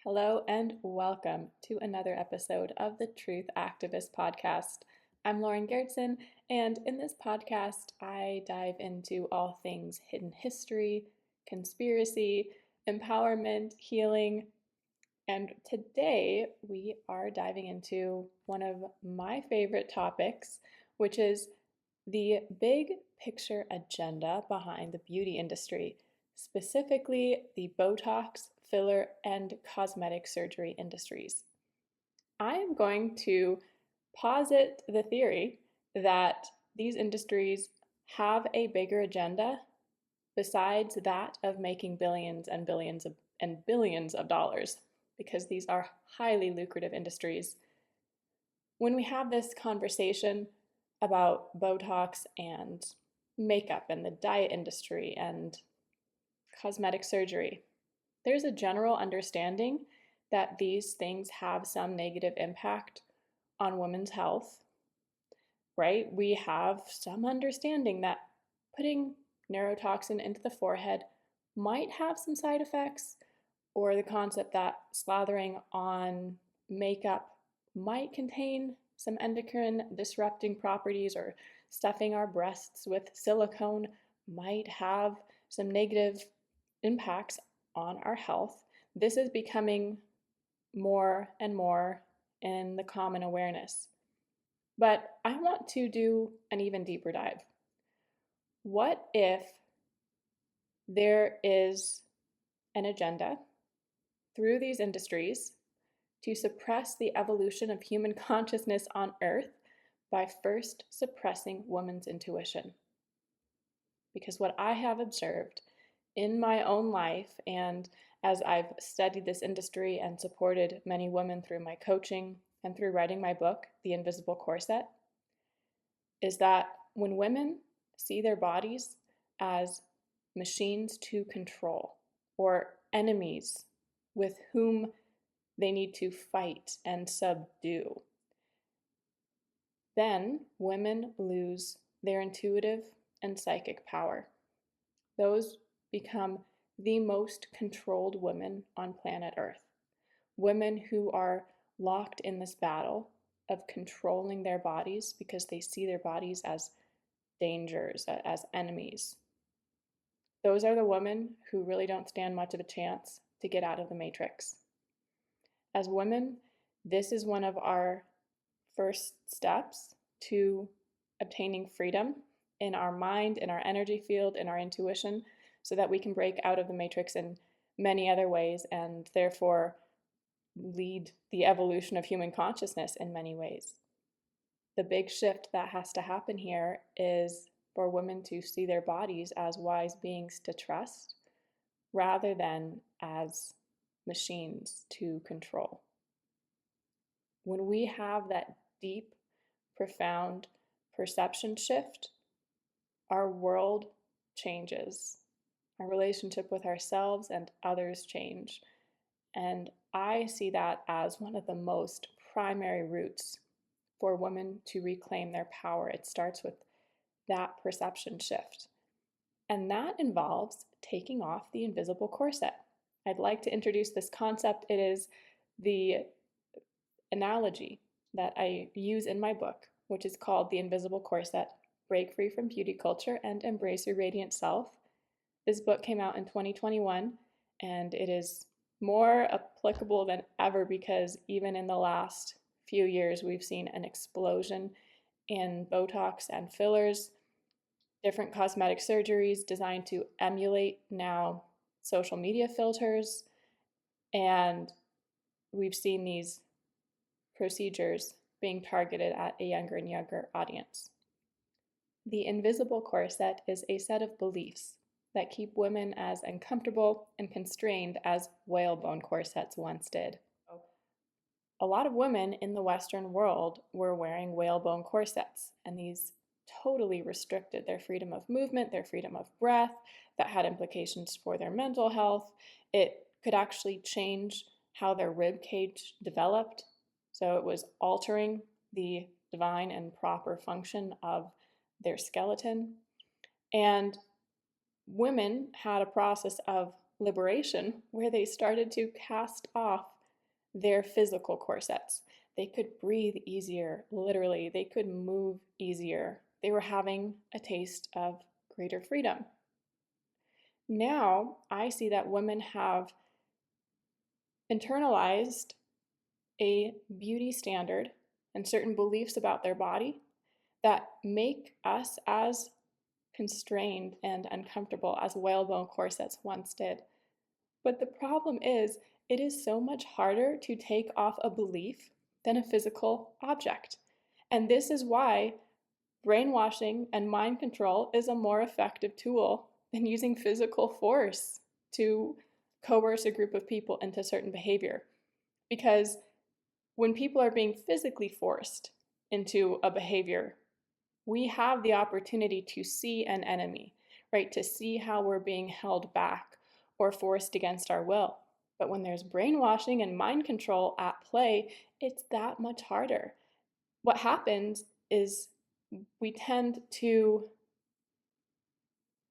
Hello and welcome to another episode of the Truth Activist Podcast. I'm Lauren Geertsen, and in this podcast, I dive into all things hidden history, conspiracy, empowerment, healing, and today we are diving into one of my favorite topics, which is the big picture agenda behind the beauty industry, specifically the Botox, filler, and cosmetic surgery industries. I am going to posit the theory that these industries have a bigger agenda besides that of making billions and billions of dollars, because these are highly lucrative industries. When we have this conversation about Botox and makeup and the diet industry and cosmetic surgery, there's a general understanding that these things have some negative impact on women's health, right? We have some understanding that putting neurotoxin into the forehead might have some side effects, or the concept that slathering on makeup might contain some endocrine disrupting properties, or stuffing our breasts with silicone might have some negative impacts on our health. This is becoming more and more in the common awareness. But I want to do an even deeper dive. What if there is an agenda through these industries to suppress the evolution of human consciousness on Earth by first suppressing women's intuition? Because what I have observed in my own life, and as I've studied this industry and supported many women through my coaching and through writing my book, The Invisible Corset, is that when women see their bodies as machines to control or enemies with whom they need to fight and subdue, then women lose their intuitive and psychic power. Those become the most controlled women on planet Earth. Women who are locked in this battle of controlling their bodies because they see their bodies as dangers, as enemies. Those are the women who really don't stand much of a chance to get out of the matrix. As women, this is one of our first steps to obtaining freedom in our mind, in our energy field, in our intuition, so that we can break out of the matrix in many other ways and therefore lead the evolution of human consciousness in many ways. The big shift that has to happen here is for women to see their bodies as wise beings to trust rather than as machines to control. When we have that deep, profound perception shift, our world changes. Our relationship with ourselves and others change. And I see that as one of the most primary routes for women to reclaim their power. It starts with that perception shift. And that involves taking off the invisible corset. I'd like to introduce this concept. It is the analogy that I use in my book, which is called The Invisible Corset: Break Free from Beauty Culture and Embrace Your Radiant Self. This book came out in 2021, and it is more applicable than ever because even in the last few years, we've seen an explosion in Botox and fillers, different cosmetic surgeries designed to emulate now social media filters, and we've seen these procedures being targeted at a younger and younger audience. The invisible corset is a set of beliefs that keep women as uncomfortable and constrained as whalebone corsets once did. A lot of women in the Western world were wearing whalebone corsets, and these totally restricted their freedom of movement, their freedom of breath. That had implications for their mental health. It could actually change how their rib cage developed. So it was altering the divine and proper function of their skeleton. And women had a process of liberation where they started to cast off their physical corsets. They could breathe easier, literally, they could move easier. They were having a taste of greater freedom. Now I see that women have internalized a beauty standard and certain beliefs about their body that make us as constrained and uncomfortable as whalebone corsets once did. But the problem is, it is so much harder to take off a belief than a physical object. And this is why brainwashing and mind control is a more effective tool than using physical force to coerce a group of people into certain behavior. Because when people are being physically forced into a behavior, we have the opportunity to see an enemy, right? To see how we're being held back or forced against our will. But when there's brainwashing and mind control at play, it's that much harder. What happens is we tend to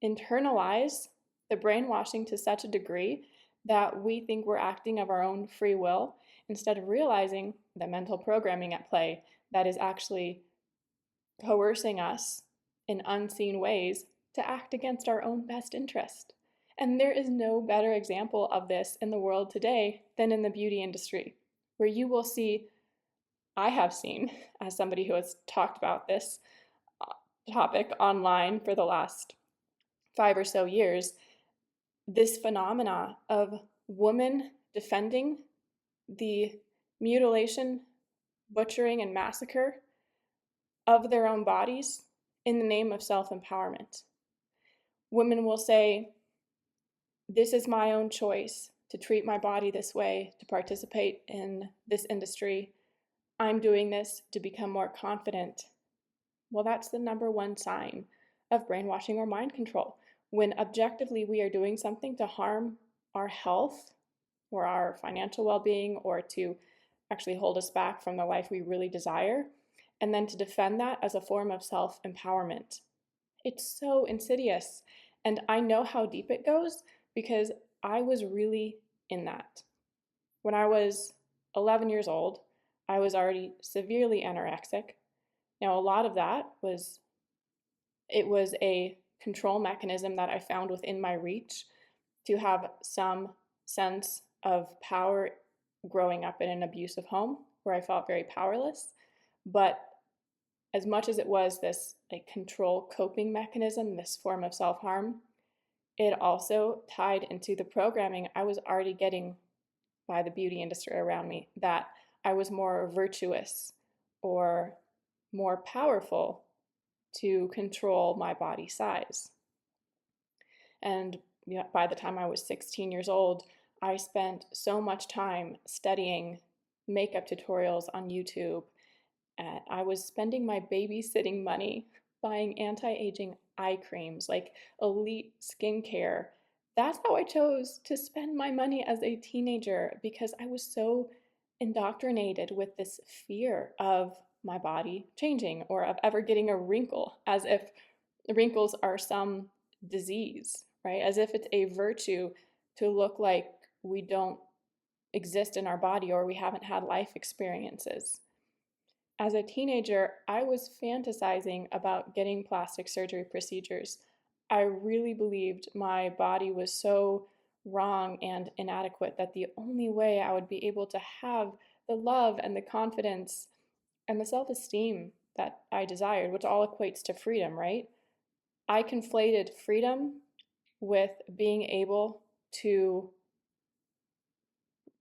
internalize the brainwashing to such a degree that we think we're acting of our own free will instead of realizing the mental programming at play that is actually coercing us in unseen ways to act against our own best interest. And there is no better example of this in the world today than in the beauty industry, where you will see, I have seen, as somebody who has talked about this topic online for the last 5 or so years, this phenomena of women defending the mutilation, butchering, and massacre of their own bodies in the name of self-empowerment. Women will say, this is my own choice to treat my body this way, to participate in this industry. I'm doing this to become more confident. Well, that's the number one sign of brainwashing or mind control. When objectively we are doing something to harm our health or our financial well-being or to actually hold us back from the life we really desire, and then to defend that as a form of self-empowerment. It's so insidious. And I know how deep it goes because I was really in that. When I was 11 years old, I was already severely anorexic. Now, a lot of that was a control mechanism that I found within my reach to have some sense of power growing up in an abusive home where I felt very powerless. But as much as it was this like control coping mechanism, this form of self-harm, it also tied into the programming I was already getting by the beauty industry around me, that I was more virtuous or more powerful to control my body size. And by the time I was 16 years old, I spent so much time studying makeup tutorials on YouTube. And I was spending my babysitting money buying anti-aging eye creams, like elite skincare. That's how I chose to spend my money as a teenager because I was so indoctrinated with this fear of my body changing or of ever getting a wrinkle, as if wrinkles are some disease, right? As if it's a virtue to look like we don't exist in our body or we haven't had life experiences. As a teenager, I was fantasizing about getting plastic surgery procedures. I really believed my body was so wrong and inadequate that the only way I would be able to have the love and the confidence and the self-esteem that I desired, which all equates to freedom, right? I conflated freedom with being able to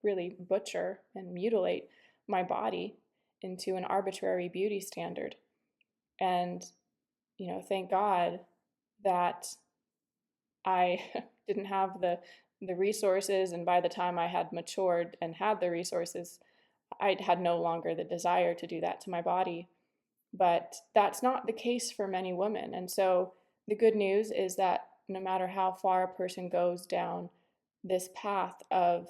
really butcher and mutilate my body into an arbitrary beauty standard. And, thank God that I didn't have the resources. And by the time I had matured and had the resources, I had no longer the desire to do that to my body. But that's not the case for many women. And so the good news is that no matter how far a person goes down this path of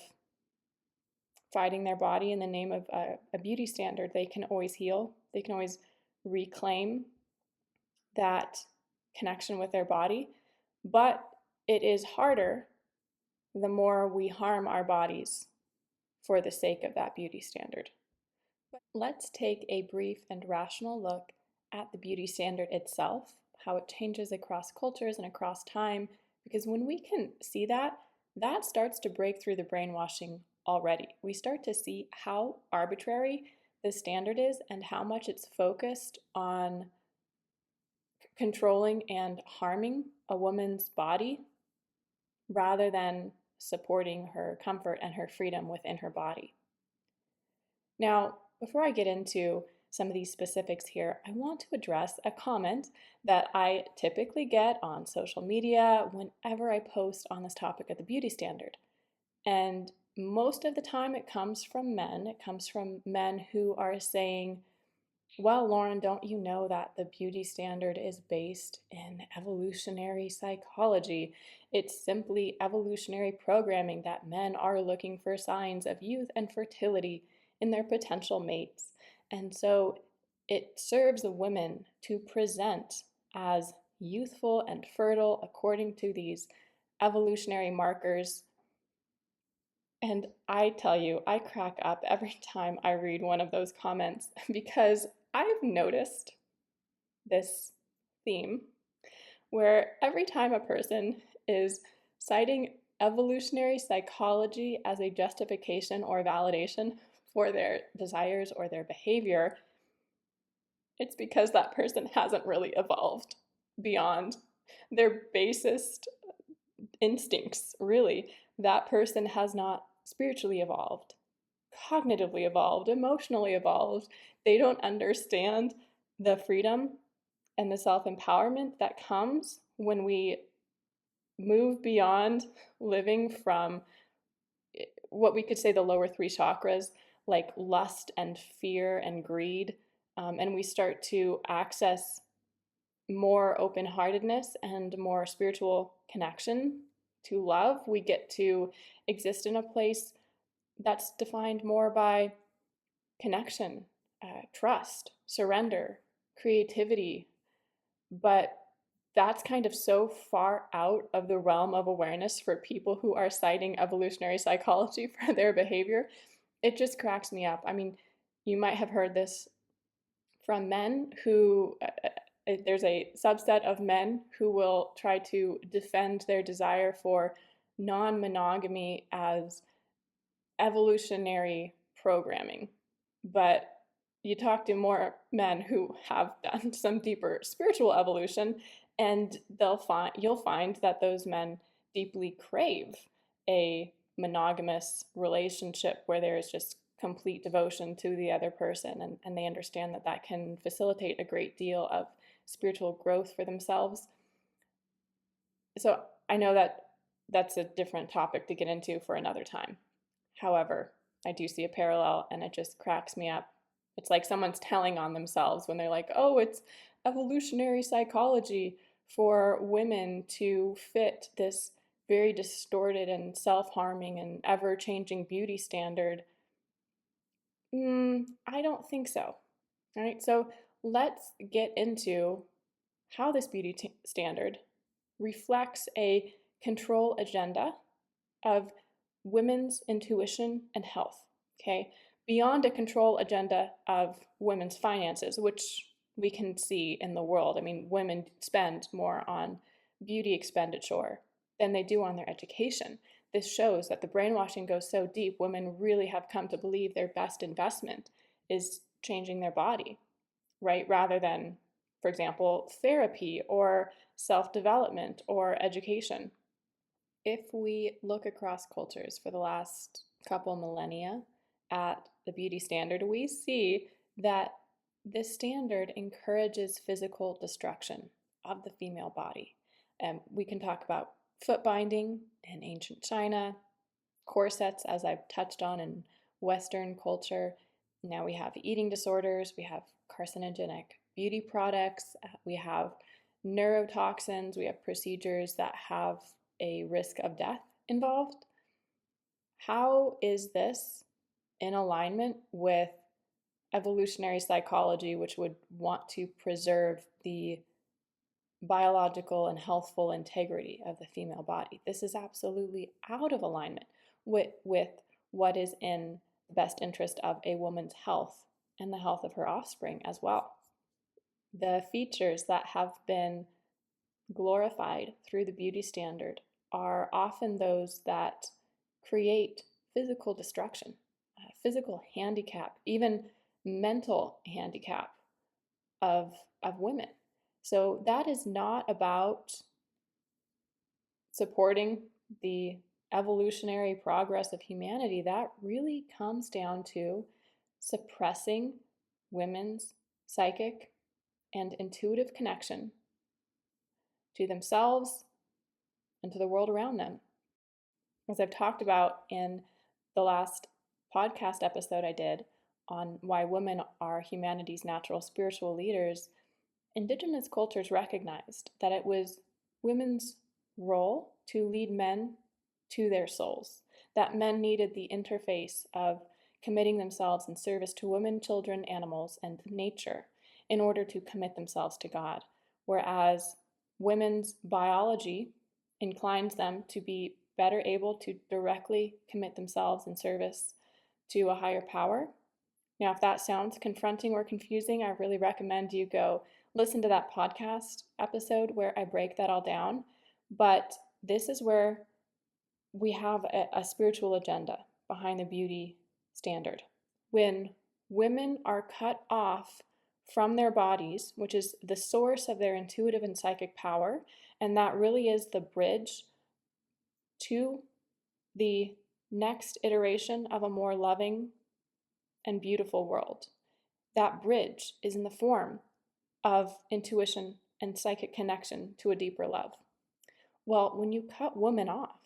fighting their body in the name of a beauty standard, they can always heal. They can always reclaim that connection with their body. But it is harder the more we harm our bodies for the sake of that beauty standard. But let's take a brief and rational look at the beauty standard itself, how it changes across cultures and across time, because when we can see that, that starts to break through the brainwashing already. We start to see how arbitrary the standard is and how much it's focused on controlling and harming a woman's body rather than supporting her comfort and her freedom within her body. Now, before I get into some of these specifics here, I want to address a comment that I typically get on social media whenever I post on this topic of the beauty standard. And most of the time it comes from men. It comes from men who are saying, well, Lauren, don't you know that the beauty standard is based in evolutionary psychology? It's simply evolutionary programming that men are looking for signs of youth and fertility in their potential mates. And so it serves the women to present as youthful and fertile according to these evolutionary markers. And I tell you, I crack up every time I read one of those comments because I've noticed this theme where every time a person is citing evolutionary psychology as a justification or validation for their desires or their behavior, it's because that person hasn't really evolved beyond their basest instincts, really. That person has not spiritually evolved, cognitively evolved, emotionally evolved. They don't understand the freedom and the self empowerment that comes when we move beyond living from what we could say the lower three chakras, like lust and fear and greed, and we start to access more open heartedness and more spiritual connection to love. We get to exist in a place that's defined more by connection, trust, surrender, creativity. But that's kind of so far out of the realm of awareness for people who are citing evolutionary psychology for their behavior. It just cracks me up. I mean, you might have heard this from men who, there's a subset of men who will try to defend their desire for non monogamy as evolutionary programming. But you talk to more men who have done some deeper spiritual evolution, and you'll find that those men deeply crave a monogamous relationship where there is just complete devotion to the other person, and they understand that that can facilitate a great deal of spiritual growth for themselves. So I know that that's a different topic to get into for another time. However, I do see a parallel and it just cracks me up. It's like someone's telling on themselves when they're like, oh, it's evolutionary psychology for women to fit this very distorted and self harming and ever changing beauty standard. I don't think so. All right, so let's get into how this beauty standard reflects a control agenda of women's intuition and health, okay? Beyond a control agenda of women's finances, which we can see in the world. I mean, women spend more on beauty expenditure than they do on their education. This shows that the brainwashing goes so deep, women really have come to believe their best investment is changing their body, right? Rather than, for example, therapy or self development or education. If we look across cultures for the last couple millennia at the beauty standard, we see that this standard encourages physical destruction of the female body. We can talk about foot binding in ancient China, corsets, as I've touched on in Western culture. Now we have eating disorders, we have carcinogenic beauty products, we have neurotoxins, we have procedures that have a risk of death involved. How is this in alignment with evolutionary psychology, which would want to preserve the biological and healthful integrity of the female body. This is absolutely out of alignment with what is in the best interest of a woman's health and the health of her offspring as well. The features that have been glorified through the beauty standard are often those that create physical destruction, physical handicap, even mental handicap of women. So that is not about supporting the evolutionary progress of humanity. That really comes down to suppressing women's psychic and intuitive connection to themselves and to the world around them. As I've talked about in the last podcast episode I did on why women are humanity's natural spiritual leaders, Indigenous cultures recognized that it was women's role to lead men to their souls, that men needed the interface of committing themselves in service to women, children, animals, and nature in order to commit themselves to God, whereas women's biology inclines them to be better able to directly commit themselves in service to a higher power. Now, if that sounds confronting or confusing, I really recommend you go listen to that podcast episode where I break that all down. But this is where we have a spiritual agenda behind the beauty standard. When women are cut off from their bodies, which is the source of their intuitive and psychic power, and that really is the bridge to the next iteration of a more loving and beautiful world. That bridge is in the form of intuition and psychic connection to a deeper love. Well, when you cut women off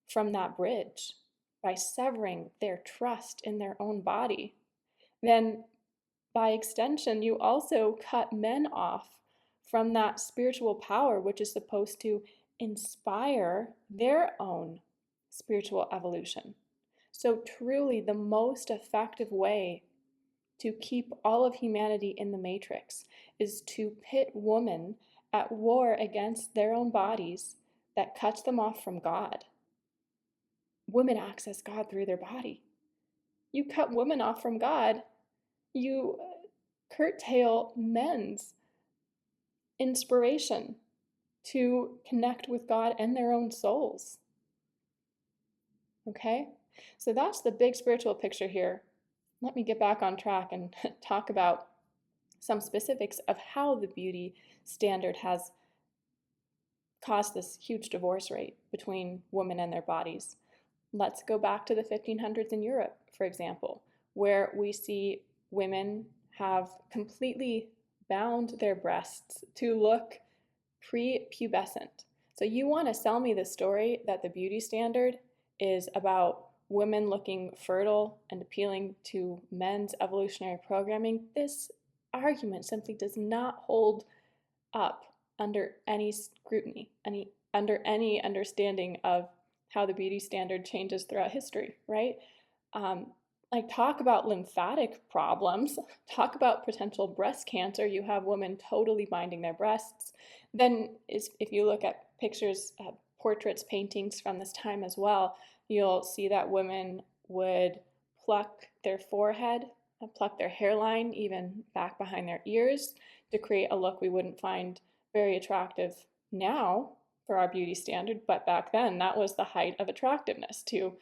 from that bridge by severing their trust in their own body, then by extension, you also cut men off from that spiritual power, which is supposed to inspire their own spiritual evolution. So, truly, the most effective way to keep all of humanity in the matrix is to pit women at war against their own bodies that cuts them off from God. Women access God through their body. You cut women off from God, you curtail men's inspiration to connect with God and their own souls. Okay? So that's the big spiritual picture here. Let me get back on track and talk about some specifics of how the beauty standard has caused this huge divorce rate between women and their bodies. Let's go back to the 1500s in Europe, for example, where we see women have completely bound their breasts to look prepubescent. So you want to sell me the story that the beauty standard is about women looking fertile and appealing to men's evolutionary programming? This argument simply does not hold up under any scrutiny, under any understanding of how the beauty standard changes throughout history, right? Like, talk about lymphatic problems, talk about potential breast cancer. You have women totally binding their breasts. Then, if you look at pictures, portraits, paintings from this time as well, you'll see that women would pluck their forehead, pluck their hairline, even back behind their ears, to create a look we wouldn't find very attractive now for our beauty standard. But back then, that was the height of attractiveness, to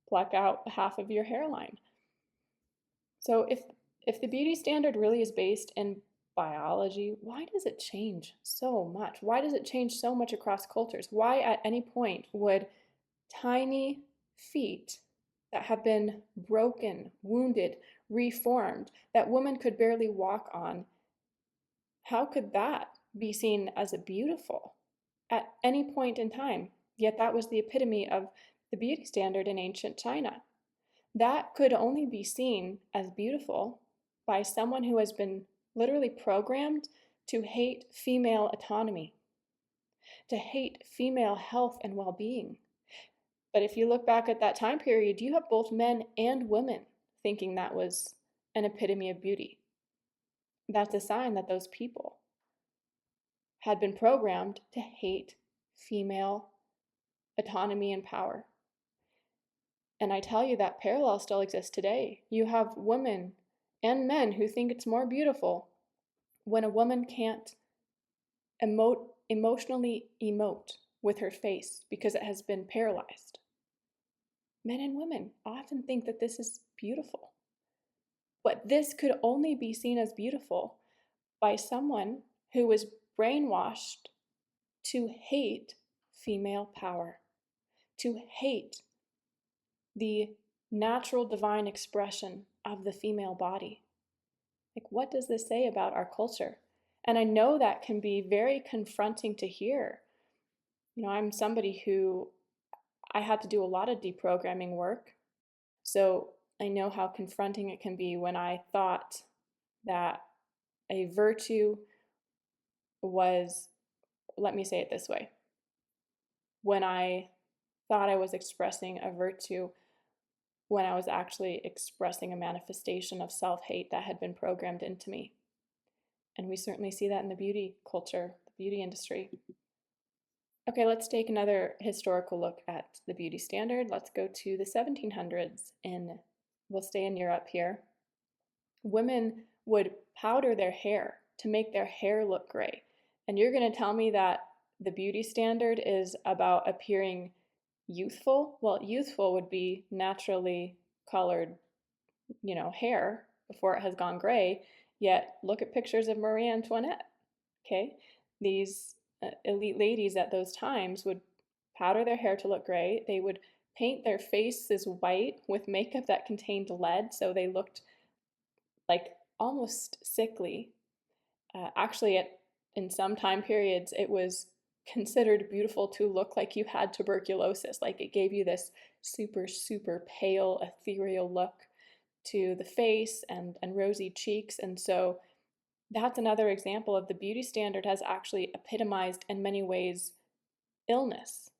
pluck out half of your hairline. So if the beauty standard really is based in biology, why does it change so much? Why does it change so much across cultures? Why at any point would tiny feet that have been broken, wounded, reformed, that women could barely walk on, how could that be seen as a beautiful at any point in time? Yet that was the epitome of the beauty standard in ancient China. That could only be seen as beautiful by someone who has been literally programmed to hate female autonomy, to hate female health and well-being. But if you look back at that time period, you have both men and women thinking that was an epitome of beauty. That's a sign that those people had been programmed to hate female autonomy and power. And I tell you, that parallel still exists today. You have women and men who think it's more beautiful when a woman can't emotionally emote with her face because it has been paralyzed. Men and women often think that this is beautiful. But this could only be seen as beautiful by someone who was brainwashed to hate female power, to hate the natural divine expression of the female body. Like, what does this say about our culture? And I know that can be very confronting to hear. I'm somebody who I had to do a lot of deprogramming work. So I know how confronting it can be when I thought that a virtue was, let me say it this way, when I thought I was expressing a virtue when I was actually expressing a manifestation of self-hate that had been programmed into me. And we certainly see that in the beauty culture, the beauty industry. Okay, let's take another historical look at the beauty standard. Let's go to the 1700s we'll stay in Europe here. Women would powder their hair to make their hair look gray. And you're going to tell me that the beauty standard is about appearing youthful? Well, youthful would be naturally colored, hair before it has gone gray. Yet look at pictures of Marie Antoinette. Okay, these elite ladies at those times would powder their hair to look gray. They would paint their faces white with makeup that contained lead, so they looked like almost sickly. Actually, in some time periods, it was considered beautiful to look like you had tuberculosis. Like, it gave you this super, super pale, ethereal look to the face and rosy cheeks. And so that's another example of the beauty standard has actually epitomized in many ways illness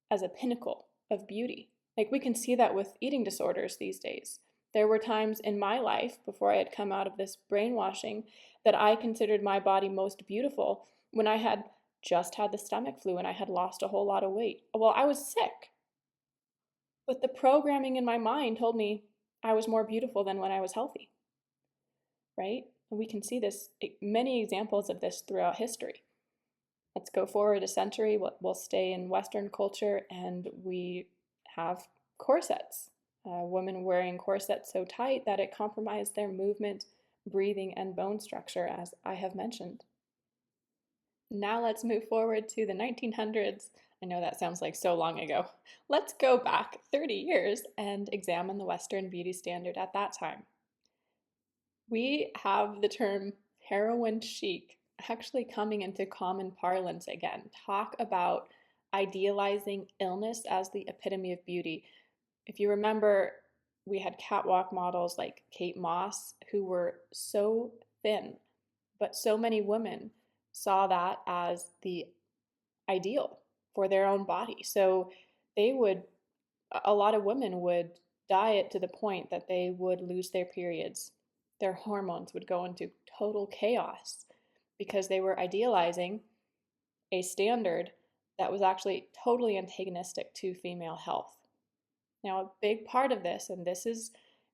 as a pinnacle of beauty. Like, we can see that with eating disorders these days. There were times in my life before I had come out of this brainwashing that I considered my body most beautiful when I had just had the stomach flu and I had lost a whole lot of weight. Well, I was sick, but the programming in my mind told me I was more beautiful than when I was healthy, right? And we can see this, many examples of this throughout history. Let's go forward a century. We'll stay in Western culture, and we have corsets. Women wearing corsets so tight that it compromised their movement, breathing, and bone structure, as I have mentioned. Now let's move forward to the 1900s. I know that sounds like so long ago. Let's go back 30 years and examine the Western beauty standard at that time. We have the term heroin chic actually coming into common parlance again. Talk about idealizing illness as the epitome of beauty. If you remember, we had catwalk models like Kate Moss who were so thin, but so many women saw that as the ideal for their own body. So a lot of women would diet to the point that they would lose their periods. Their hormones would go into total chaos because they were idealizing a standard that was actually totally antagonistic to female health. Now, a big part of this, and this is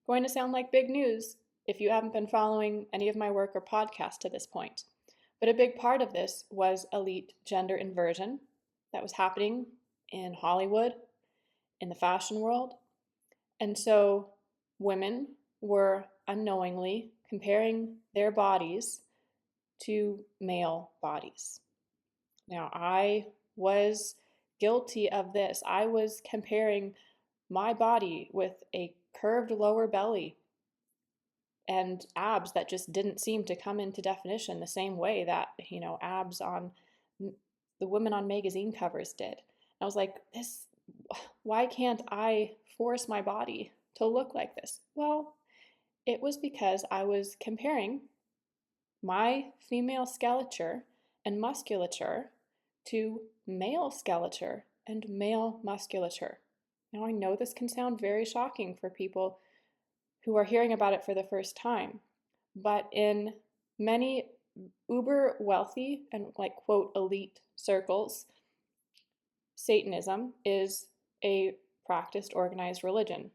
going to sound like big news if you haven't been following any of my work or podcast to this point, but a big part of this was elite gender inversion that was happening in Hollywood, in the fashion world. And so women were unknowingly comparing their bodies to male bodies. Now, I was guilty of this. I was comparing my body with a curved lower belly and abs that just didn't seem to come into definition the same way that, abs on the women on magazine covers did. And I was like, why can't I force my body to look like this? Well, it was because I was comparing my female skeleture and musculature to male skeleture and male musculature. Now, I know this can sound very shocking for people who are hearing about it for the first time, but in many uber wealthy and like quote elite circles, Satanism is a practiced organized religion.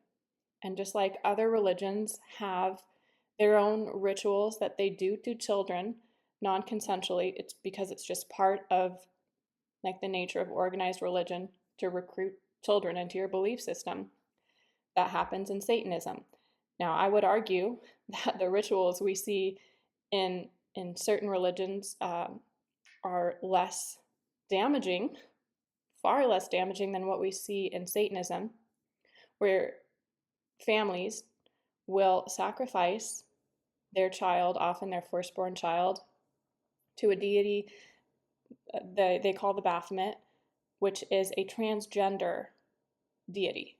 And just like other religions have their own rituals that they do to children non-consensually, it's because it's just part of like the nature of organized religion to recruit children into your belief system. That happens in Satanism. Now, I would argue that the rituals we see in certain religions are less damaging, far less damaging than what we see in Satanism, where families will sacrifice their child, often their firstborn child, to a deity they call the Baphomet, which is a transgender deity.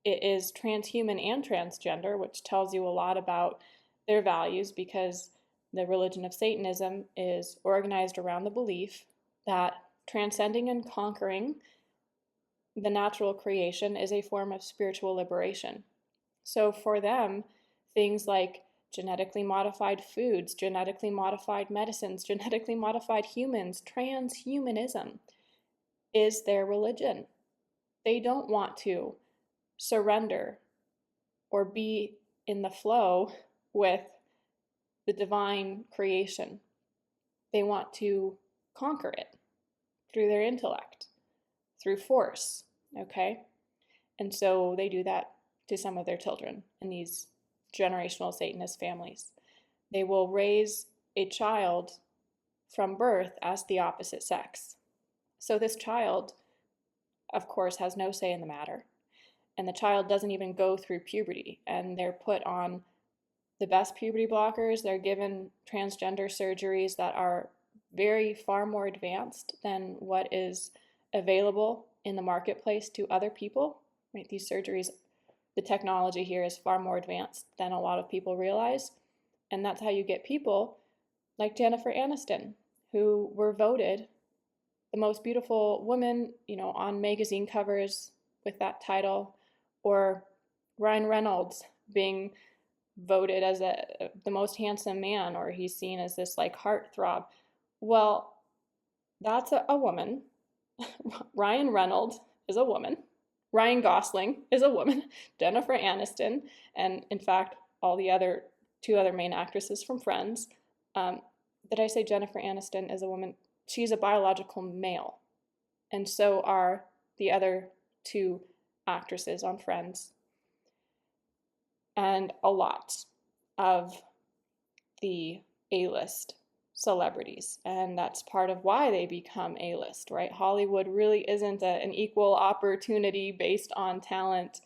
It is transhuman and transgender, which tells you a lot about their values, because the religion of Satanism is organized around the belief that transcending and conquering the natural creation is a form of spiritual liberation. So for them, things like genetically modified foods, genetically modified medicines, genetically modified humans, transhumanism is their religion. They don't want to surrender or be in the flow with the divine creation. They want to conquer it through their intellect, through force, okay? And so they do that to some of their children in these generational Satanist families. They will raise a child from birth as the opposite sex. So this child, of course, has no say in the matter. And the child doesn't even go through puberty. And they're put on the best puberty blockers. They're given transgender surgeries that are far more advanced than what is available in the marketplace to other people. Right? These surgeries, the technology here is far more advanced than a lot of people realize. And that's how you get people like Jennifer Aniston, who were voted the most beautiful woman, on magazine covers with that title, or Ryan Reynolds being voted as the most handsome man, or he's seen as this like heartthrob. Well, that's a woman. Ryan Reynolds is a woman. Ryan Gosling is a woman. Jennifer Aniston, and in fact, all the two other main actresses from Friends. Did I say Jennifer Aniston is a woman? She's a biological male. And so are the other two actresses on Friends. And a lot of the A-list celebrities. And that's part of why they become A-list, right? Hollywood really isn't an equal opportunity based on talent.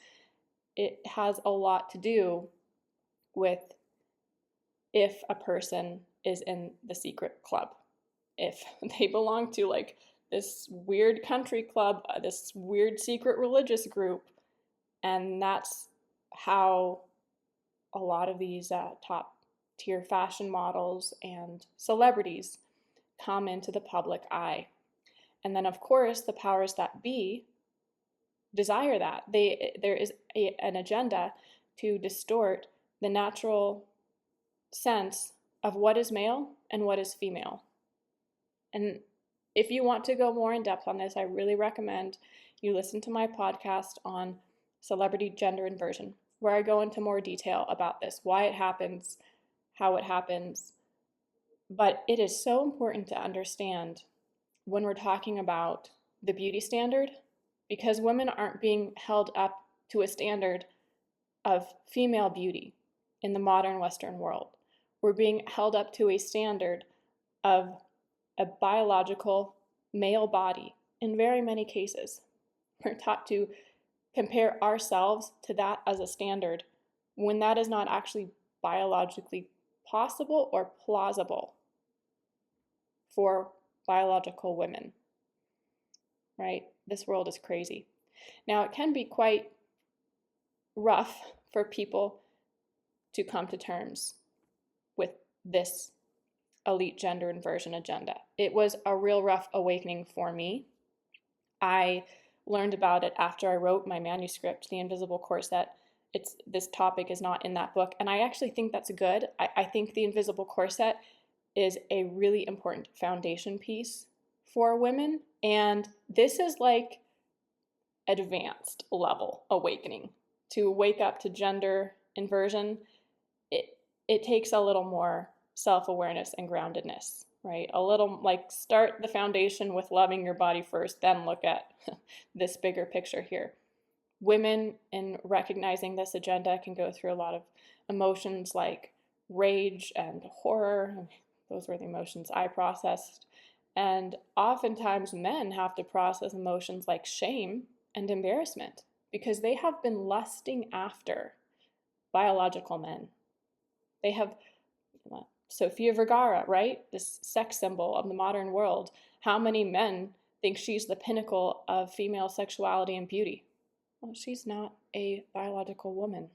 It has a lot to do with if a person is in the secret club. If they belong to like this weird country club, this weird secret religious group. And that's how a lot of these top tier fashion models and celebrities come into the public eye. And then, of course, the powers that be desire that. There is an agenda to distort the natural sense of what is male and what is female. And if you want to go more in depth on this, I really recommend you listen to my podcast on celebrity gender inversion, where I go into more detail about this, why it happens, how it happens. But it is so important to understand when we're talking about the beauty standard, because women aren't being held up to a standard of female beauty in the modern Western world. We're being held up to a standard of a biological male body in very many cases. We're taught to compare ourselves to that as a standard when that is not actually biologically possible or plausible for biological women, right? This world is crazy. Now, it can be quite rough for people to come to terms with this elite gender inversion agenda. It was a real rough awakening for me. I learned about it after I wrote my manuscript, The Invisible Corset. This topic is not in that book, and I actually think that's good. I think The Invisible Corset is a really important foundation piece for women. And this is like advanced level awakening. To wake up to gender inversion, it takes a little more self-awareness and groundedness, right? A little like start the foundation with loving your body first, then look at this bigger picture here. Women, in recognizing this agenda, can go through a lot of emotions like rage and horror. Those were the emotions I processed. And oftentimes men have to process emotions like shame and embarrassment because they have been lusting after biological men. They have Sofia Vergara, right? This sex symbol of the modern world. How many men think she's the pinnacle of female sexuality and beauty? Well, she's not a biological woman.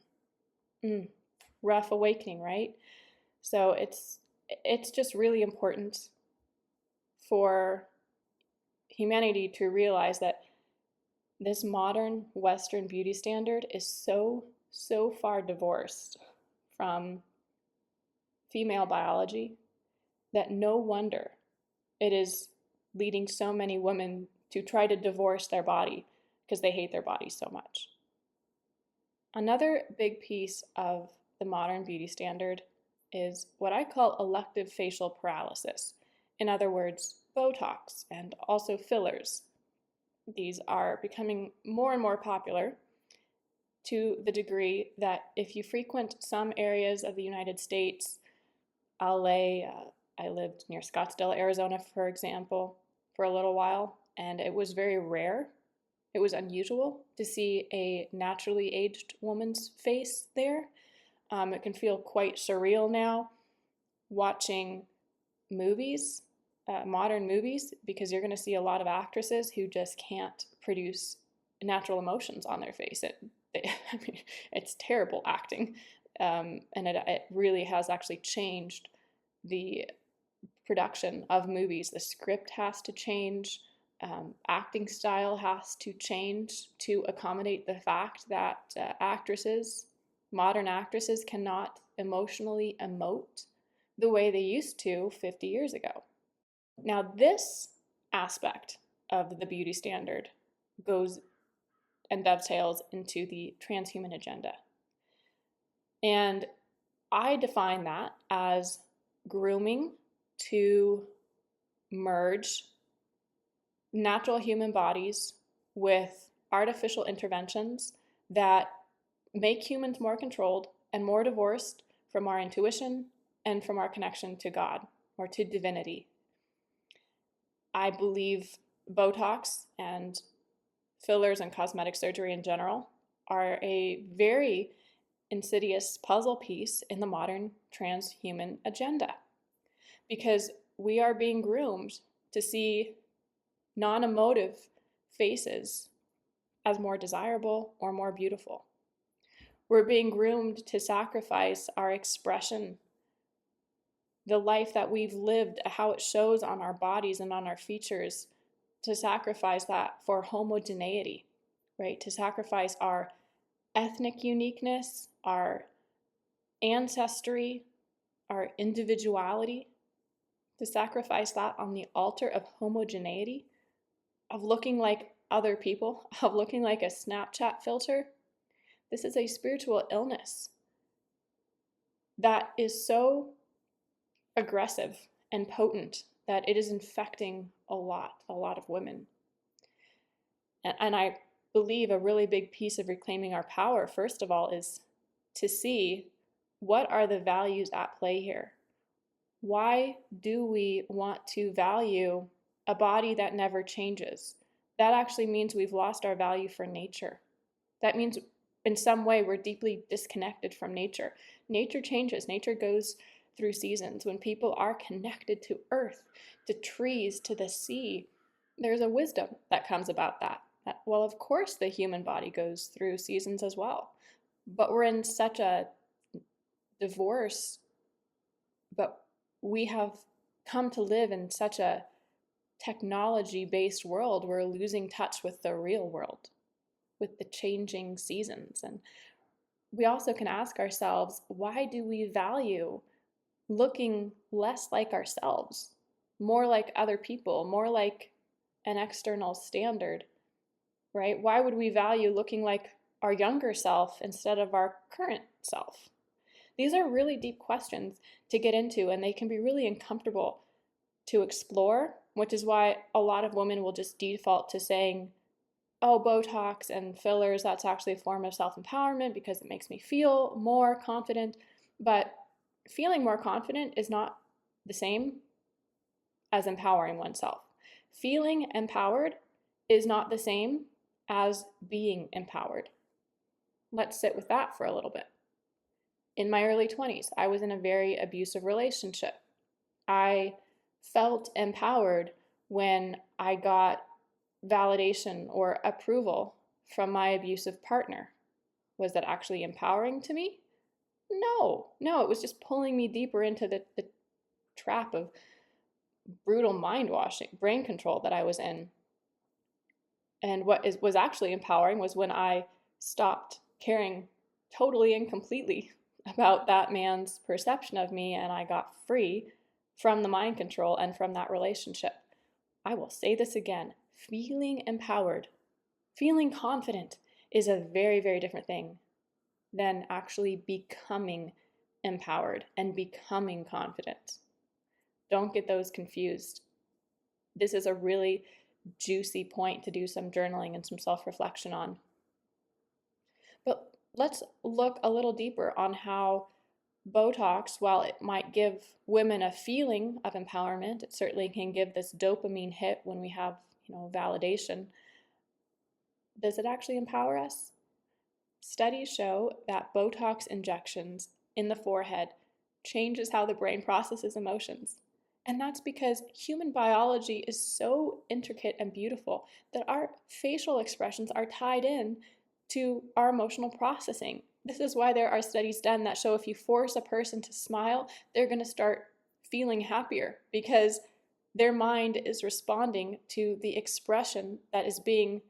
Rough awakening, right? So it's just really important for humanity to realize that this modern Western beauty standard is so far divorced from female biology that no wonder it is leading so many women to try to divorce their body because they hate their body so much. Another big piece of the modern beauty standard is what I call elective facial paralysis. In other words, Botox and also fillers. These are becoming more and more popular to the degree that if you frequent some areas of the United States, LA, I lived near Scottsdale, Arizona, for example, for a little while, and it was very rare. It was unusual to see a naturally aged woman's face there. It can feel quite surreal now watching movies, modern movies, because you're going to see a lot of actresses who just can't produce natural emotions on their face. I mean, it's terrible acting, and it really has actually changed the production of movies. The script has to change. Acting style has to change to accommodate the fact that modern actresses, cannot emotionally emote the way they used to 50 years ago. Now, this aspect of the beauty standard goes and dovetails into the transhuman agenda. And I define that as grooming to merge natural human bodies with artificial interventions that make humans more controlled and more divorced from our intuition and from our connection to God or to divinity. I believe Botox and fillers and cosmetic surgery in general are a very insidious puzzle piece in the modern transhuman agenda, because we are being groomed to see non-emotive faces as more desirable or more beautiful. We're being groomed to sacrifice our expression, the life that we've lived, how it shows on our bodies and on our features, to sacrifice that for homogeneity, right? To sacrifice our ethnic uniqueness, our ancestry, our individuality, to sacrifice that on the altar of homogeneity, of looking like other people, of looking like a Snapchat filter. This is a spiritual illness that is so aggressive and potent that it is infecting a lot of women. And I believe a really big piece of reclaiming our power, first of all, is to see what are the values at play here. Why do we want to value a body that never changes? That actually means we've lost our value for nature. That means in some way we're deeply disconnected from nature. Nature changes. Nature goes through seasons. When people are connected to earth, to trees, to the sea, there's a wisdom that comes about that. Well, of course the human body goes through seasons as well, but we're in such a divorce, but we have come to live in such a technology-based world, we're losing touch with the real world, with the changing seasons. And we also can ask ourselves, why do we value looking less like ourselves, more like other people, more like an external standard, right? Why would we value looking like our younger self instead of our current self? These are really deep questions to get into, and they can be really uncomfortable to explore, which is why a lot of women will just default to saying, oh, Botox and fillers, that's actually a form of self-empowerment because it makes me feel more confident. But feeling more confident is not the same as empowering oneself. Feeling empowered is not the same as being empowered. Let's sit with that for a little bit. In my early 20s, I was in a very abusive relationship. I felt empowered when I got validation or approval from my abusive partner. Was that actually empowering to me? No, it was just pulling me deeper into the trap of brutal mind washing, brain control that I was in. And was actually empowering was when I stopped caring totally and completely about that man's perception of me, and I got free from the mind control and from that relationship. I will say this again, feeling empowered, feeling confident is a very, very different thing than actually becoming empowered and becoming confident. Don't get those confused. This is a really juicy point to do some journaling and some self-reflection on. But let's look a little deeper on how Botox, while it might give women a feeling of empowerment, it certainly can give this dopamine hit when we have, validation. Does it actually empower us? Studies show that Botox injections in the forehead changes how the brain processes emotions. And that's because human biology is so intricate and beautiful that our facial expressions are tied in to our emotional processing. This is why there are studies done that show if you force a person to smile, they're going to start feeling happier because their mind is responding to the expression that is being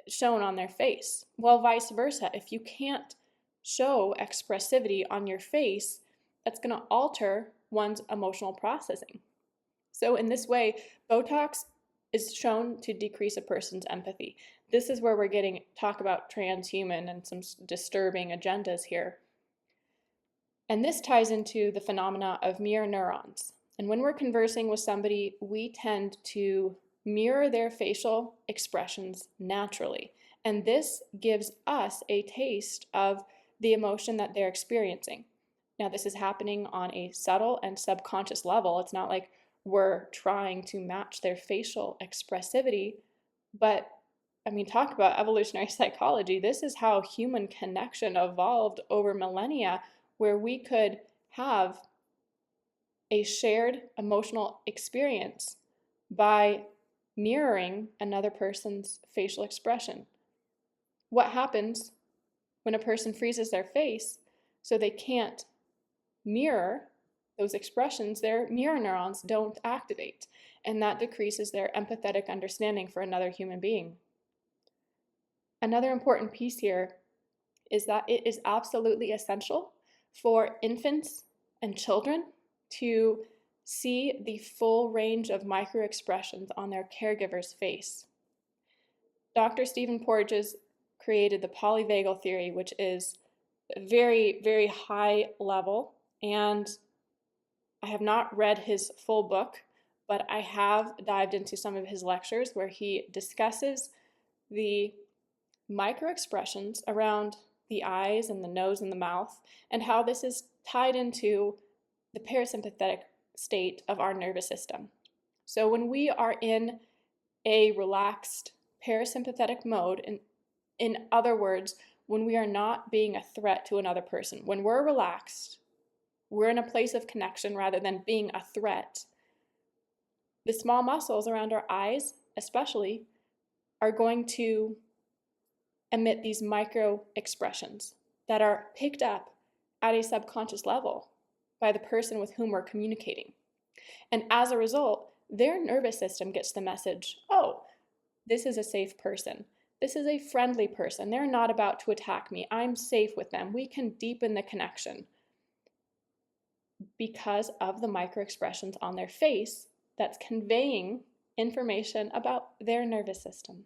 shown on their face. Well, vice versa. If you can't show expressivity on your face, that's going to alter one's emotional processing. So in this way, Botox is shown to decrease a person's empathy. This is where we're talk about transhuman and some disturbing agendas here. And this ties into the phenomena of mirror neurons. And when we're conversing with somebody, we tend to mirror their facial expressions naturally. And this gives us a taste of the emotion that they're experiencing. Now, this is happening on a subtle and subconscious level. It's not like we're trying to match their facial expressivity, but talk about evolutionary psychology. This is how human connection evolved over millennia, where we could have a shared emotional experience by mirroring another person's facial expression. What happens when a person freezes their face so they can't mirror those expressions? Their mirror neurons don't activate, and that decreases their empathetic understanding for another human being. Another important piece here is that it is absolutely essential for infants and children to see the full range of microexpressions on their caregiver's face. Dr. Stephen Porges created the polyvagal theory, which is very, very high level, and I have not read his full book, but I have dived into some of his lectures where he discusses the microexpressions around the eyes and the nose and the mouth, and how this is tied into the parasympathetic state of our nervous system. So when we are in a relaxed parasympathetic mode, in other words, when we are not being a threat to another person, when we're relaxed, we're in a place of connection rather than being a threat, the small muscles around our eyes especially are going to emit these micro expressions that are picked up at a subconscious level by the person with whom we're communicating. And as a result, their nervous system gets the message, oh, this is a safe person. This is a friendly person. They're not about to attack me. I'm safe with them. We can deepen the connection. because of the microexpressions on their face that's conveying information about their nervous system.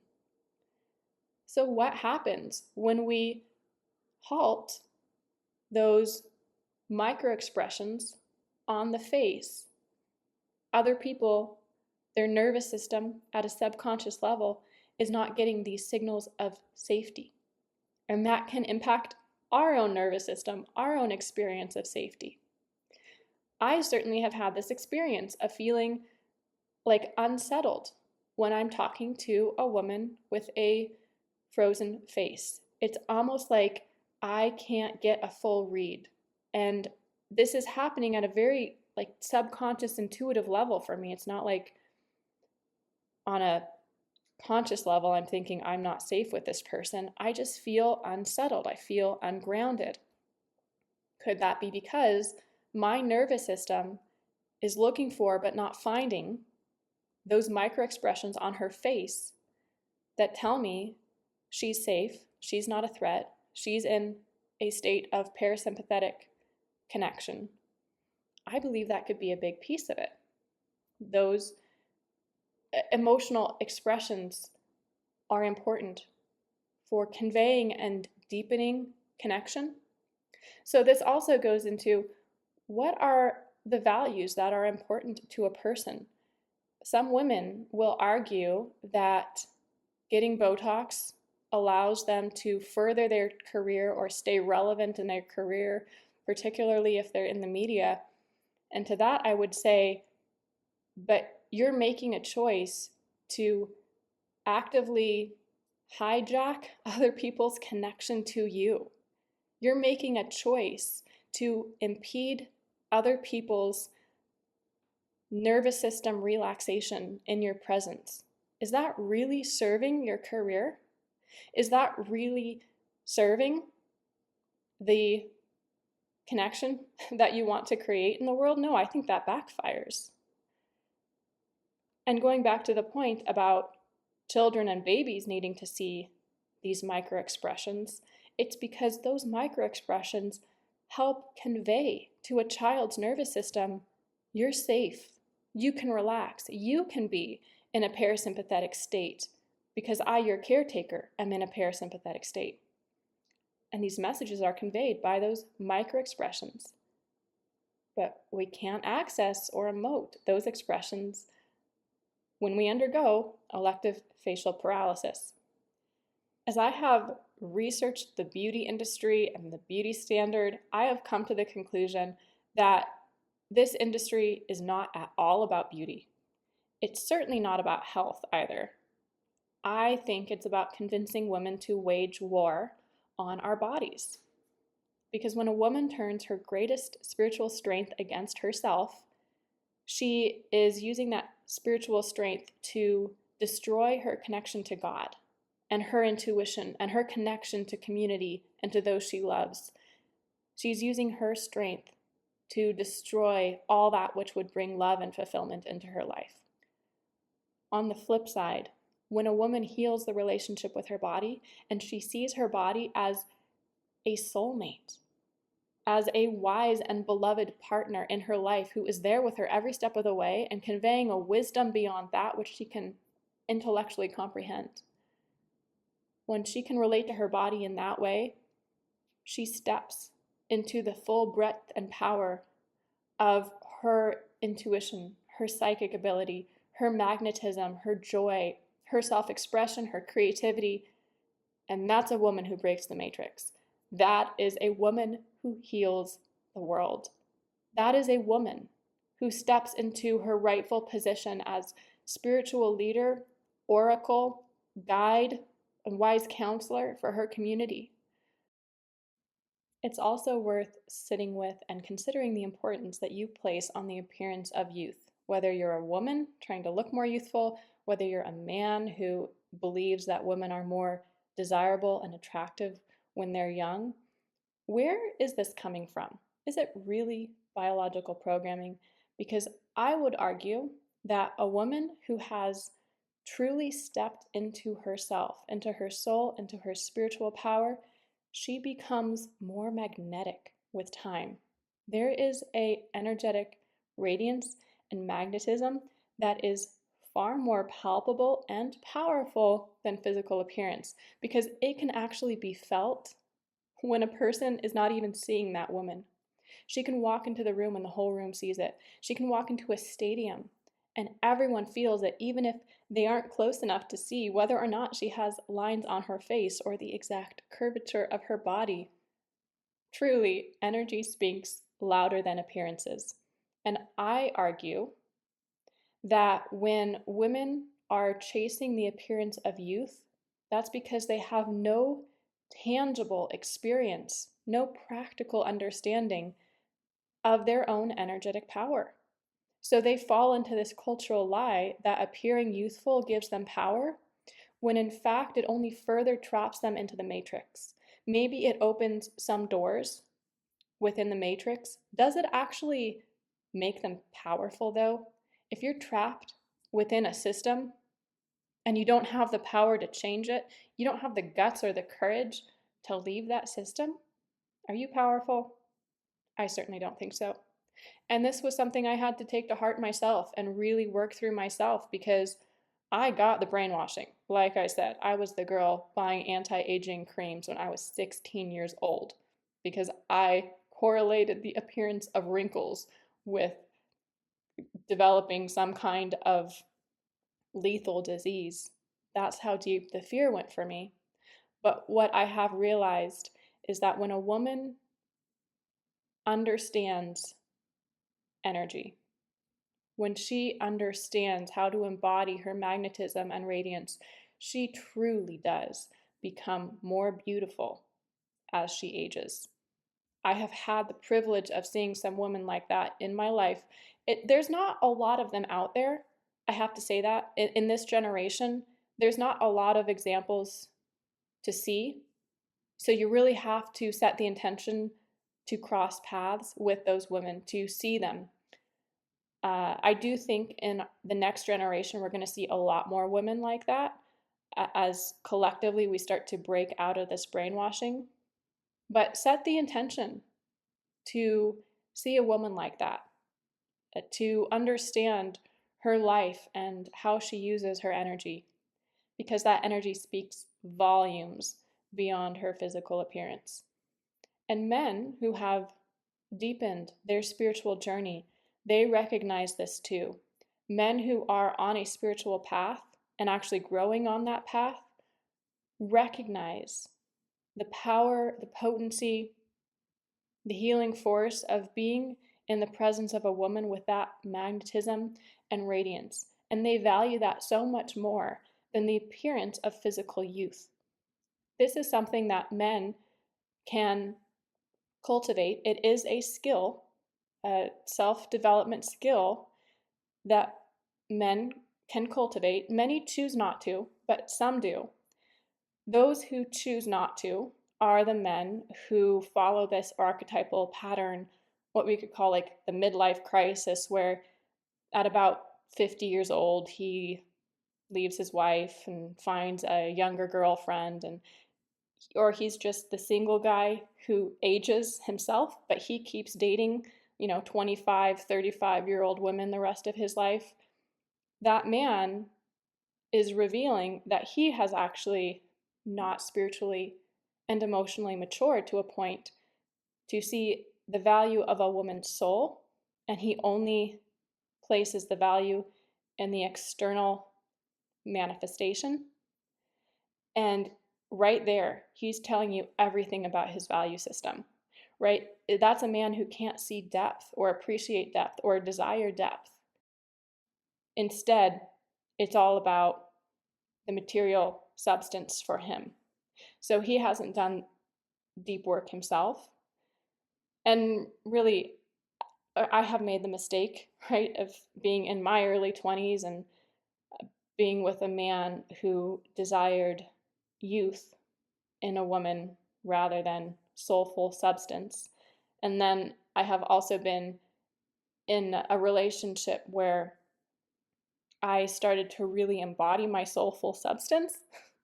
So, what happens when we halt those microexpressions on the face? Other people, their nervous system at a subconscious level is not getting these signals of safety. And that can impact our own nervous system, our own experience of safety. I certainly have had this experience of feeling like unsettled when I'm talking to a woman with a frozen face. It's almost like I can't get a full read. And this is happening at a very like subconscious intuitive level for me. It's not like on a conscious level I'm thinking I'm not safe with this person. I just feel unsettled. I feel ungrounded. Could that be because my nervous system is looking for but not finding those micro expressions on her face that tell me she's safe, she's not a threat, she's in a state of parasympathetic connection? I believe that could be a big piece of it. Those emotional expressions are important for conveying and deepening connection. So, this also goes into what are the values that are important to a person. Some women will argue that getting Botox allows them to further their career or stay relevant in their career, particularly if they're in the media. And to that, I would say, but you're making a choice to actively hijack other people's connection to you. You're making a choice to impede other people's nervous system relaxation in your presence. Is that really serving your career? Is that really serving the connection that you want to create in the world? No, I think that backfires. And going back to the point about children and babies needing to see these micro expressions, it's because those micro expressions help convey to a child's nervous system, you're safe, you can relax, you can be in a parasympathetic state because I, your caretaker, am in a parasympathetic state. And these messages are conveyed by those micro expressions. But we can't access or emote those expressions when we undergo elective facial paralysis. As I have researched the beauty industry and the beauty standard, I have come to the conclusion that this industry is not at all about beauty. It's certainly not about health either. I think it's about convincing women to wage war on our bodies. Because when a woman turns her greatest spiritual strength against herself, she is using that spiritual strength to destroy her connection to God and her intuition and her connection to community and to those she loves. She's using her strength to destroy all that which would bring love and fulfillment into her life. On the flip side, when a woman heals the relationship with her body and she sees her body as a soulmate, as a wise and beloved partner in her life who is there with her every step of the way and conveying a wisdom beyond that which she can intellectually comprehend. When she can relate to her body in that way, she steps into the full breadth and power of her intuition, her psychic ability, her magnetism, her joy, her self-expression, her creativity. And that's a woman who breaks the matrix. That is a woman who heals the world. That is a woman who steps into her rightful position as spiritual leader, oracle, guide, and wise counselor for her community. It's also worth sitting with and considering the importance that you place on the appearance of youth. Whether you're a woman trying to look more youthful, whether you're a man who believes that women are more desirable and attractive when they're young, where is this coming from? Is it really biological programming? Because I would argue that a woman who has truly stepped into herself, into her soul, into her spiritual power, she becomes more magnetic with time. There is a energetic radiance and magnetism that is far more palpable and powerful than physical appearance, because it can actually be felt when a person is not even seeing that woman. She can walk into the room and the whole room sees it. She can walk into a stadium and everyone feels it, even if they aren't close enough to see whether or not she has lines on her face or the exact curvature of her body. Truly, energy speaks louder than appearances. And I argue that when women are chasing the appearance of youth, that's because they have no tangible experience, no practical understanding of their own energetic power. So they fall into this cultural lie that appearing youthful gives them power, when in fact it only further traps them into the matrix. Maybe it opens some doors within the matrix. Does it actually make them powerful though? If you're trapped within a system and you don't have the power to change it, you don't have the guts or the courage to leave that system, are you powerful? I certainly don't think so. And this was something I had to take to heart myself and really work through myself, because I got the brainwashing. Like I said, I was the girl buying anti aging creams when I was 16 years old because I correlated the appearance of wrinkles with developing some kind of lethal disease. That's how deep the fear went for me. But what I have realized is that when a woman understands energy, when she understands how to embody her magnetism and radiance, she truly does become more beautiful as she ages. I have had the privilege of seeing some women like that in my life. There's not a lot of them out there. I have to say that. In this generation, there's not a lot of examples to see. So you really have to set the intention to cross paths with those women, to see them. I do think in the next generation, we're going to see a lot more women like that as collectively we start to break out of this brainwashing. But set the intention to see a woman like that, to understand her life and how she uses her energy, because that energy speaks volumes beyond her physical appearance. And men who have deepened their spiritual journey, they recognize this too. Men who are on a spiritual path and actually growing on that path recognize the power, the potency, the healing force of being in the presence of a woman with that magnetism and radiance. And they value that so much more than the appearance of physical youth. This is something that men can cultivate. It is a skill, a self development skill that men can cultivate. Many choose not to, but some do. Those who choose not to are the men who follow this archetypal pattern, what we could call like the midlife crisis, where at about 50 years old, he leaves his wife and finds a younger girlfriend, and or he's just the single guy who ages himself, but he keeps dating, 25, 35-year-old women the rest of his life. That man is revealing that he has actually not spiritually and emotionally matured to a point to see the value of a woman's soul, and he only places the value in the external manifestation. And right there, he's telling you everything about his value system, right? That's a man who can't see depth or appreciate depth or desire depth. Instead, it's all about the material substance for him. So he hasn't done deep work himself. And really, I have made the mistake, right, of being in my early 20s and being with a man who desired youth in a woman rather than soulful substance. And then I have also been in a relationship where I started to really embody my soulful substance,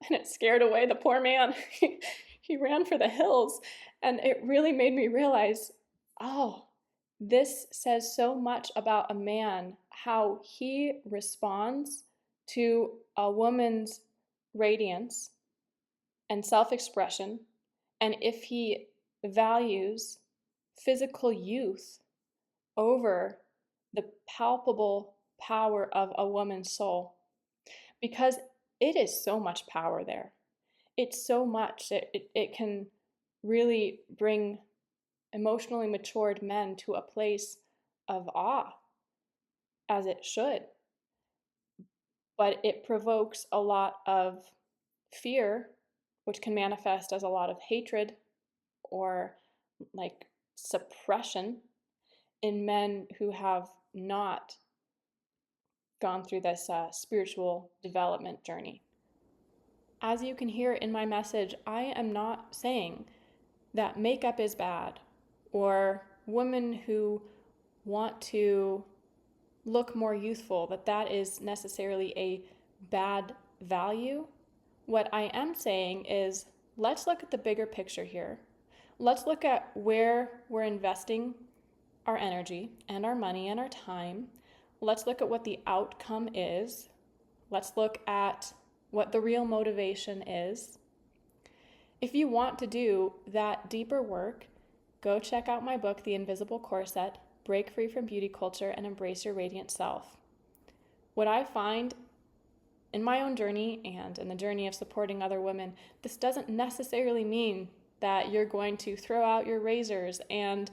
and it scared away the poor man. He ran for the hills, and it really made me realize, oh, This says so much about a man, how he responds to a woman's radiance and self-expression, and if he values physical youth over the palpable power of a woman's soul, because it is so much power there. It's so much. It can really bring emotionally matured men to a place of awe, as it should. But it provokes a lot of fear, which can manifest as a lot of hatred or like suppression in men who have not gone through this spiritual development journey. As you can hear in my message, I am not saying that makeup is bad or women who want to look more youthful, that is necessarily a bad value. What I am saying is, let's look at the bigger picture here. Let's look at where we're investing our energy and our money and our time. Let's look at what the outcome is. Let's look at what the real motivation is. If you want to do that deeper work, go check out my book, The Invisible Corset: Break Free from Beauty Culture and Embrace Your Radiant Self. What I find in my own journey and in the journey of supporting other women, this doesn't necessarily mean that you're going to throw out your razors and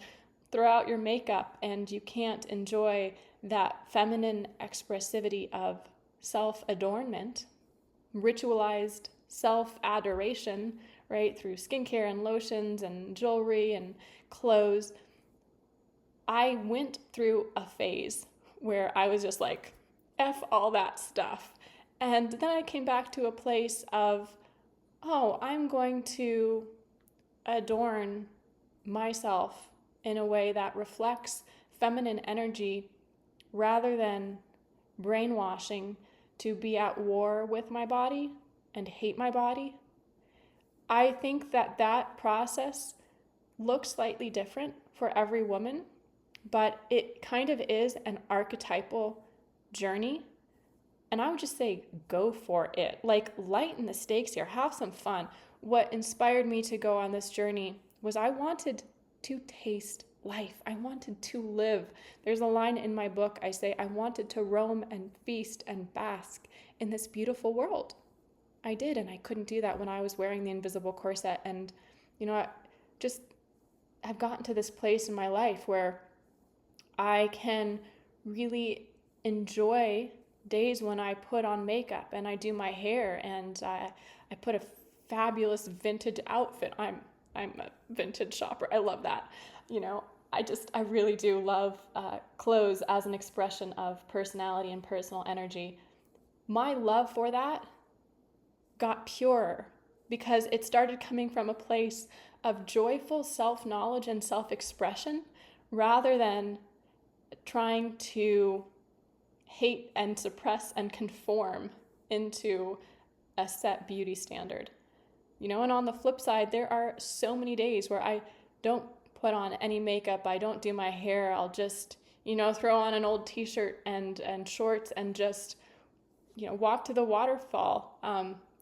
throw out your makeup and you can't enjoy that feminine expressivity of self-adornment, ritualized self-adoration, right, through skincare and lotions and jewelry and clothes. I went through a phase where I was just like, F all that stuff. And then I came back to a place of, oh, I'm going to adorn myself in a way that reflects feminine energy rather than brainwashing to be at war with my body and hate my body. I think that process looks slightly different for every woman, but it kind of is an archetypal journey. And I would just say, go for it. Like, lighten the stakes here, have some fun. What inspired me to go on this journey was I wanted to taste life. I wanted to live. There's a line in my book, I say, I wanted to roam and feast and bask in this beautiful world. I did, and I couldn't do that when I was wearing the invisible corset. And, I've gotten to this place in my life where I can really enjoy days when I put on makeup and I do my hair and I put a fabulous vintage outfit. I'm a vintage shopper. I love that. I really do love clothes as an expression of personality and personal energy. My love for that got purer because it started coming from a place of joyful self-knowledge and self-expression rather than trying to hate and suppress and conform into a set beauty standard. And on the flip side, there are so many days where I don't put on any makeup, I don't do my hair, I'll just, throw on an old t-shirt and shorts and just, walk to the waterfall.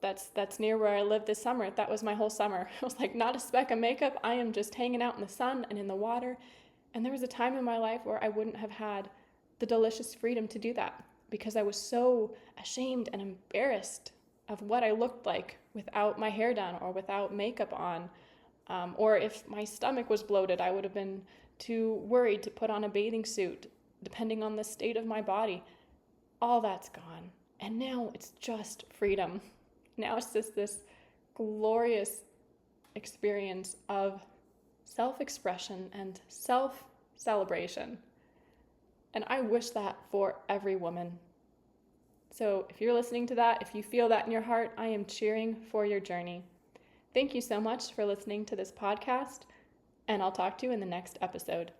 That's near where I lived this summer. That was my whole summer. I was like, not a speck of makeup. I am just hanging out in the sun and in the water. And there was a time in my life where I wouldn't have had the delicious freedom to do that because I was so ashamed and embarrassed of what I looked like without my hair done or without makeup on. Or if my stomach was bloated, I would have been too worried to put on a bathing suit, depending on the state of my body. All that's gone. And now it's just freedom. Now it's just this glorious experience of self-expression and self-celebration. And I wish that for every woman. So if you're listening to that, if you feel that in your heart, I am cheering for your journey. Thank you so much for listening to this podcast, and I'll talk to you in the next episode.